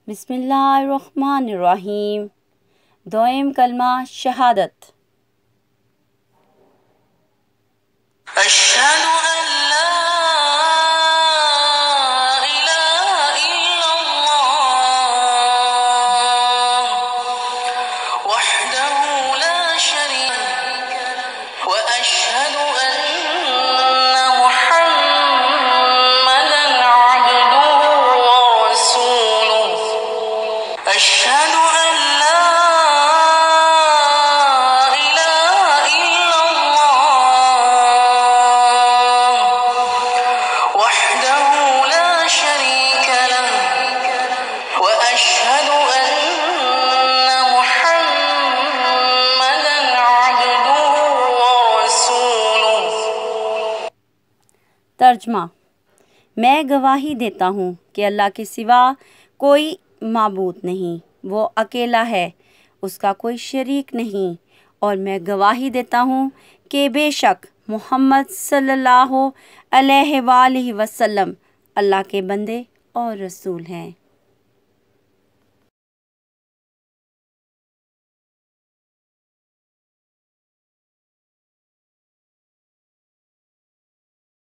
बिस्मिल्लाहिर्रहमानिर्रहीम। दोयम कलमा शहादत। अशहदु अन ला इलाहा इल्लल्लाह वहदहु ला शरीका लहु व अशहदु अन्ना मुहम्मदन अब्दुहु व रसूलुहु। अशहदु अन ला इलाहा इल्लल्लाह वहदहु ला शरीका लहु व अशहदु अन्ना मुहम्मदन अब्दुहु व रसूलुहु। तर्जमा। मैं गवाही देता हूँ कि अल्लाह के सिवा कोई माबूद नहीं, वो अकेला है, उसका कोई शरीक नहीं, और मैं गवाही देता हूँ कि बेशक मोहम्मद सल्लल्लाहु अलैहि वसल्लम अल्लाह के बंदे और रसूल हैं।